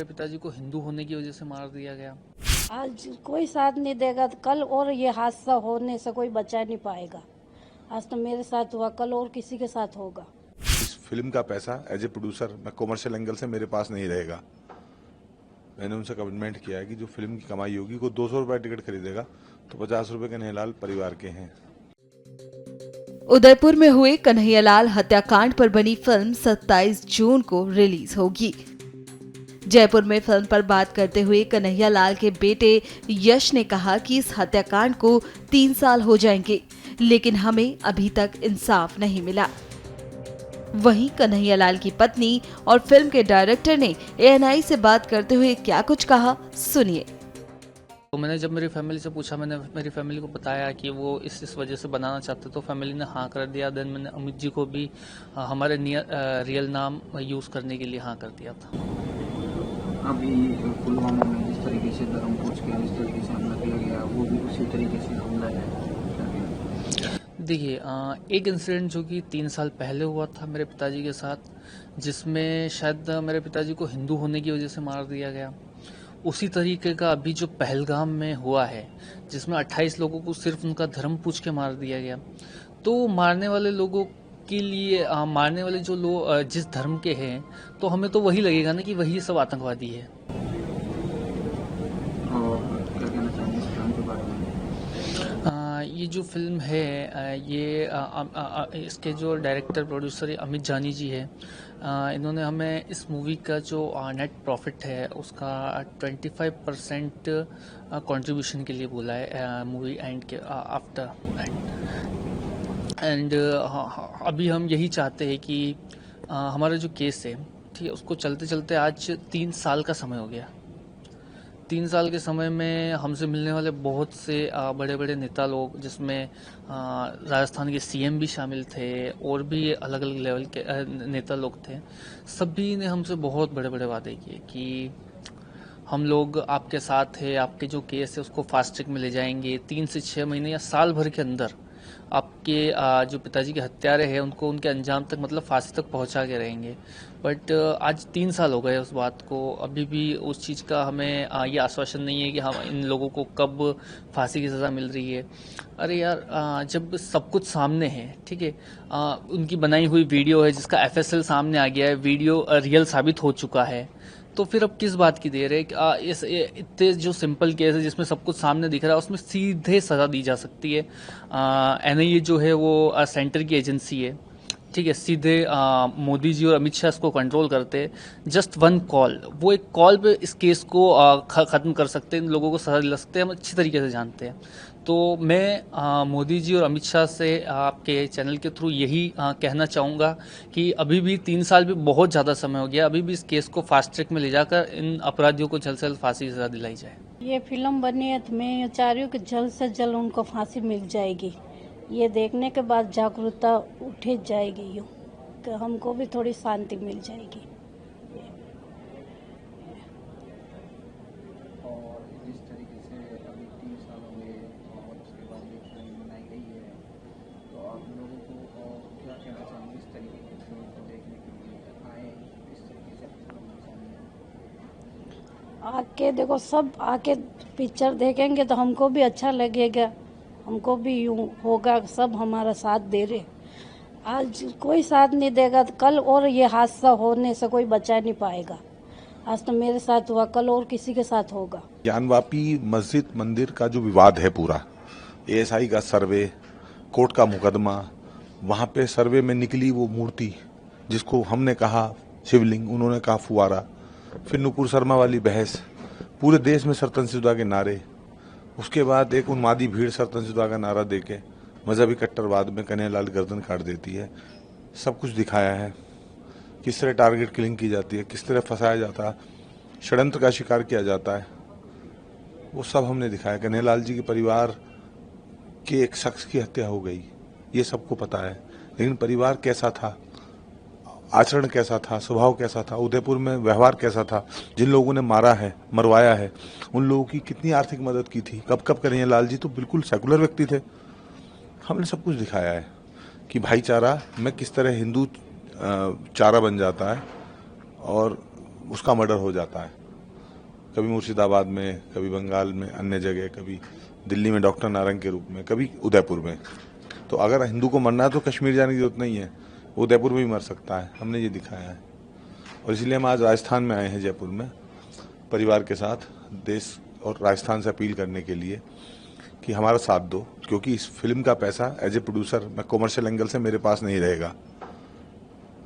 मेरे पिताजी को हिंदू होने की वजह से मार दिया गया। आज कोई साथ नहीं देगा तो कल और ये हादसा होने से कोई बचा नहीं पाएगा। आज तो मेरे साथ हुआ, कल और किसी के साथ होगा। इस फिल्म का पैसा एज ए प्रोड्यूसर मैं कॉमर्शियल एंगल से मेरे पास नहीं रहेगा। मैंने उनसे कमिटमेंट किया है कि जो फिल्म की कमाई होगी, को 200 रुपये टिकट खरीदेगा तो 50 रुपये कन्हैयालाल परिवार के हैं। उदयपुर में हुए कन्हैयालाल हत्याकांड पर बनी फिल्म 27 जून को रिलीज होगी। जयपुर में फिल्म पर बात करते हुए कन्हैयालाल के बेटे यश ने कहा कि इस हत्याकांड को 3 साल हो जाएंगे, लेकिन हमें अभी तक इंसाफ नहीं मिला। वहीं कन्हैयालाल की पत्नी और फिल्म के डायरेक्टर ने ANI से बात करते हुए क्या कुछ कहा, सुनिए। तो मैंने जब मेरी फैमिली से पूछा, मैंने मेरी फैमिली को बताया कि वो इस वजह से बनाना चाहते, तो फैमिली ने हाँ कर दिया। देन मैंने अमित जी को भी हमारे रियल नाम यूज़ करने के लिए हाँ कर दिया था। अभी पुलवामा में जिस तरीके से धर्म पूछ के जिस तरीके से हमला किया गया, वो भी उसी तरीके से हमला है। देखिए, एक इंसिडेंट जो कि 3 साल पहले हुआ था मेरे पिताजी के साथ, जिसमें शायद मेरे पिताजी को हिंदू होने की वजह से मार दिया गया। उसी तरीके का अभी जो पहलगाम में हुआ है, जिसमें 28 लोगों को सिर्फ उनका धर्म पूछ के मार दिया गया। तो मारने वाले लोगों के लिए मारने वाले जो लोग जिस धर्म के हैं, तो हमें तो वही लगेगा ना कि वही सब आतंकवादी है। और क्या कहना चाहेंगे इस फिल्म के बारे में? ये जो फिल्म है, इसके जो डायरेक्टर प्रोड्यूसर अमित जानी जी है, इन्होंने हमें इस मूवी का जो नेट प्रॉफिट है उसका 25% कंट्रीब्यूशन के लिए बोला है मूवी एंड के आफ्टर एंड अभी हम यही चाहते हैं कि हमारा जो केस है, ठीक है, उसको चलते चलते आज 3 साल का समय हो गया। 3 साल के समय में हमसे मिलने वाले बहुत से बड़े बड़े नेता लोग, जिसमें राजस्थान के CM भी शामिल थे और भी अलग अलग लेवल के नेता लोग थे। सभी ने हमसे बहुत बड़े बड़े वादे किए कि हम लोग आपके साथ है, आपके जो केस है उसको फास्ट ट्रैक में ले जाएंगे, 3 से 6 महीने या साल भर के अंदर आपके जो पिताजी के हत्यारे हैं उनको उनके अंजाम तक, मतलब फांसी तक पहुंचा के रहेंगे। बट आज 3 साल हो गए उस बात को, अभी भी उस चीज़ का हमें ये आश्वासन नहीं है कि हम इन लोगों को कब फांसी की सज़ा मिल रही है। अरे यार, जब सब कुछ सामने है, ठीक है, उनकी बनाई हुई वीडियो है जिसका FSL सामने आ गया है, वीडियो रियल साबित हो चुका है, तो फिर अब किस बात की देर है कि इस इतने जो सिंपल केस है जिसमें सब कुछ सामने दिख रहा है उसमें सीधे सज़ा दी जा सकती है। NIA जो है वो सेंटर की एजेंसी है, ठीक है, सीधे मोदी जी और अमित शाह इसको कंट्रोल करते हैं। जस्ट वन कॉल, वो एक कॉल पे इस केस को ख़त्म कर सकते हैं, इन लोगों को सजा दिला सकते हैं, हम अच्छी तरीके से जानते हैं। तो मैं मोदी जी और अमित शाह से आपके चैनल के थ्रू यही कहना चाहूँगा कि अभी भी 3 साल भी बहुत ज़्यादा समय हो गया, अभी भी इस केस को फास्ट ट्रैक में ले जाकर इन अपराधियों को जल्द से जल्द फांसी की सजा दिलाई जाए। ये फिल्म बनी है तो मैं ये चाह रही हूँ कि जल्द से जल्द उनको फांसी मिल जाएगी। ये देखने के बाद जागरूकता उठ जाएगी, यूँ कि हमको भी थोड़ी शांति मिल जाएगी। और जिस तरीके से अभी 3 साल हो गए और उसके बाद ये फिल्म बनाई गई है, तो आप लोगों को क्या कहना चाहेंगे इस तरीके की फिल्म को देखने के लिए आए, इस तरीके से फिल्म सामने आके देखो, सब आके पिक्चर देखेंगे तो हमको भी अच्छा लगेगा, हमको भी यूँ होगा सब हमारा साथ दे रहे। आज कोई साथ नहीं देगा तो कल और ये हादसा होने से कोई बचा नहीं पाएगा। आज तो मेरे साथ हुआ, कल और किसी के साथ होगा। ज्ञानवापी मस्जिद मंदिर का जो विवाद है पूरा, ASI का सर्वे, कोर्ट का मुकदमा, वहाँ पे सर्वे में निकली वो मूर्ति जिसको हमने कहा शिवलिंग, उन्होंने कहा फुवारा, फिर नुपुर शर्मा वाली बहस, पूरे देश में सरतनशुदा के नारे, उसके बाद एक उन्मादी भीड़ सरतनशुदा का नारा देके मजहबी कट्टरवाद में कन्हैयालाल गर्दन काट देती है। सब कुछ दिखाया है, किस तरह टारगेट किलिंग की जाती है, किस तरह फंसाया जाता है, षड्यंत्र का शिकार किया जाता है, वो सब हमने दिखाया। कन्हैयालाल जी के परिवार के एक शख्स की हत्या हो गई, ये सबको पता है, लेकिन परिवार कैसा था, आचरण कैसा था, स्वभाव कैसा था, उदयपुर में व्यवहार कैसा था, जिन लोगों ने मारा है, मरवाया है, उन लोगों की कितनी आर्थिक मदद की थी, कब कब कन्हैयालाल जी तो बिल्कुल सेकुलर व्यक्ति थे। हमने सब कुछ दिखाया है कि भाईचारा में किस तरह हिंदू चारा बन जाता है और उसका मर्डर हो जाता है। कभी मुर्शिदाबाद में, कभी बंगाल में, अन्य जगह, कभी दिल्ली में डॉक्टर नारंग के रूप में, कभी उदयपुर में। तो अगर हिंदू को मरना है तो कश्मीर जाने की जरूरत नहीं है, वो उदयपुर में भी मर सकता है। हमने ये दिखाया है और इसलिए हम आज राजस्थान में आए हैं, जयपुर में परिवार के साथ, देश और राजस्थान से अपील करने के लिए कि हमारा साथ दो, क्योंकि इस फिल्म का पैसा एज ए प्रोड्यूसर मैं कॉमर्शियल एंगल से मेरे पास नहीं रहेगा।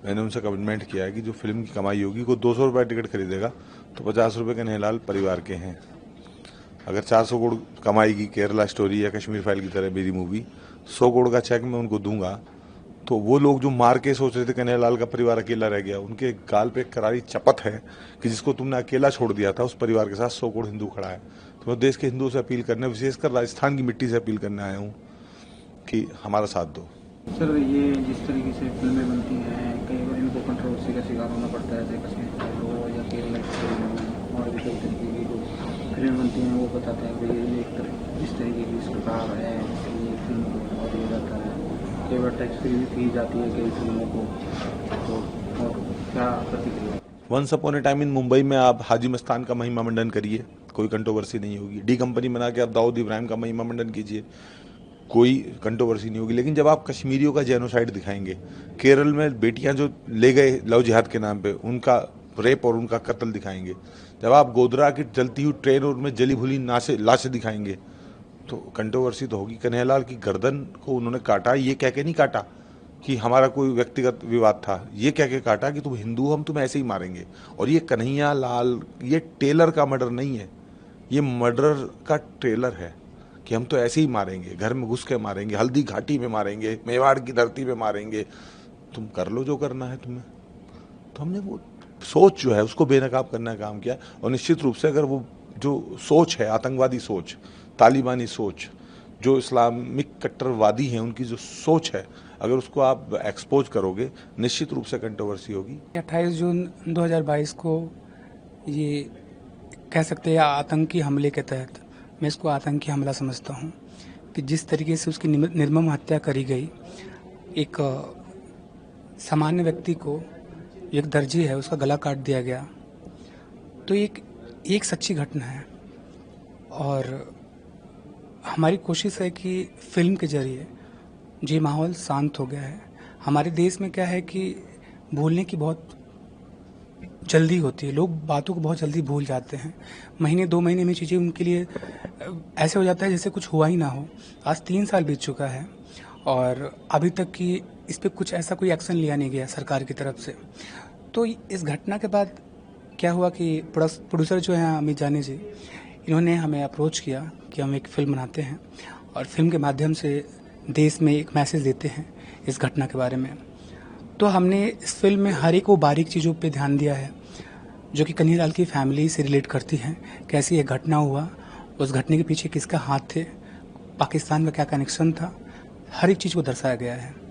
मैंने उनसे कमिटमेंट किया है कि जो फिल्म की कमाई होगी, को 200 रुपये टिकट खरीदेगा तो 50 रुपये कन्हैयालाल परिवार के हैं। अगर 400 करोड़ कमाएगी केरला स्टोरी या कश्मीर फाइल की तरह मेरी मूवी, 100 करोड़ का चेक मैं उनको दूंगा, तो वो लोग जो मार के सोच रहे थे कन्हैयालाल का परिवार अकेला रह गया, उनके गाल पे करारी चपत है कि जिसको तुमने अकेला छोड़ दिया था, उस परिवार के साथ 100 करोड़ हिंदू खड़ा है। तो मैं देश के हिंदुओं से अपील करने, विशेषकर राजस्थान की मिट्टी से अपील करने आया हूँ कि हमारा साथ दो। सर, ये जिस तरीके से फिल्में बनती हैं, कई बार इनको कंट्रोवर्सी का शिकार होना पड़ता है, जैसे कश्मीर फाइल हो या केरला और भी कई तरीके की जो फिल्में बनती हैं, वो बताते हैं कि ये इस तरीके की सरकार है, ये फिल्म को बहुत दिया जाता है, कई बार टैक्स फ्री भी की जाती है कई फिल्मों को, तो और क्या प्रतिक्रिया? Once upon a time in Mumbai में आप हाजी मस्तान का महिमा मंडन करिए, कोई कंट्रोवर्सी नहीं होगी। डी कंपनी बना के आप दाऊद इब्राहिम का महिमा मंडन कीजिए, कोई कंट्रोवर्सी नहीं होगी। लेकिन जब आप कश्मीरियों का जेनोसाइड दिखाएंगे, केरल में बेटियां जो ले गए लव जिहाद के नाम पे, उनका रेप और उनका कत्ल दिखाएंगे, जब आप गोधरा की जलती हुई ट्रेन और में जली भुली लाशें दिखाएंगे, तो कंट्रोवर्सी तो होगी। कन्हैयालाल की गर्दन को उन्होंने काटा, ये कह के नहीं काटा कि हमारा कोई व्यक्तिगत विवाद था, ये कह के काटा कि तुम हिंदू हो, हम तुम्हें ऐसे ही मारेंगे। और ये कन्हैयालाल, ये टेलर का मर्डर नहीं है, ये मर्डर का ट्रेलर है कि हम तो ऐसे ही मारेंगे, घर में घुस के मारेंगे, हल्दी घाटी में मारेंगे, मेवाड़ की धरती में मारेंगे, तुम कर लो जो करना है तुम्हें। तो हमने वो सोच जो है उसको बेनकाब करने का काम किया। और निश्चित रूप से अगर वो जो सोच है, आतंकवादी सोच, तालिबानी सोच, जो इस्लामिक कट्टरवादी हैं, उनकी जो सोच है, अगर उसको आप एक्सपोज करोगे, निश्चित रूप से कंट्रोवर्सी होगी। 28 जून 2022 को ये कह सकते हैं आतंकी हमले के तहत, मैं इसको आतंकी हमला समझता हूँ कि जिस तरीके से उसकी निर्मम हत्या करी गई, एक सामान्य व्यक्ति को, एक दर्जी है, उसका गला काट दिया गया, तो एक सच्ची घटना है। और हमारी कोशिश है कि फिल्म के जरिए ये माहौल शांत हो गया है। हमारे देश में क्या है कि भूलने की बहुत जल्दी होती है, लोग बातों को बहुत जल्दी भूल जाते हैं। महीने 2 महीने में चीज़ें उनके लिए ऐसे हो जाता है जैसे कुछ हुआ ही ना हो। आज 3 साल बीत चुका है और अभी तक की इस पर कुछ ऐसा कोई एक्शन लिया नहीं गया सरकार की तरफ से। तो इस घटना के बाद क्या हुआ कि प्रोड्यूसर जो हैं अमित जानी जी, इन्होंने हमें अप्रोच किया कि हम एक फ़िल्म बनाते हैं और फिल्म के माध्यम से देश में एक मैसेज देते हैं इस घटना के बारे में। तो हमने इस फिल्म में हर एक वो बारीक चीज़ों पे ध्यान दिया है जो कि कन्हैयालाल की फैमिली से रिलेट करती हैं। कैसी ये घटना हुआ, उस घटने के पीछे किसका हाथ थे, पाकिस्तान का क्या कनेक्शन था, हर एक चीज़ को दर्शाया गया है।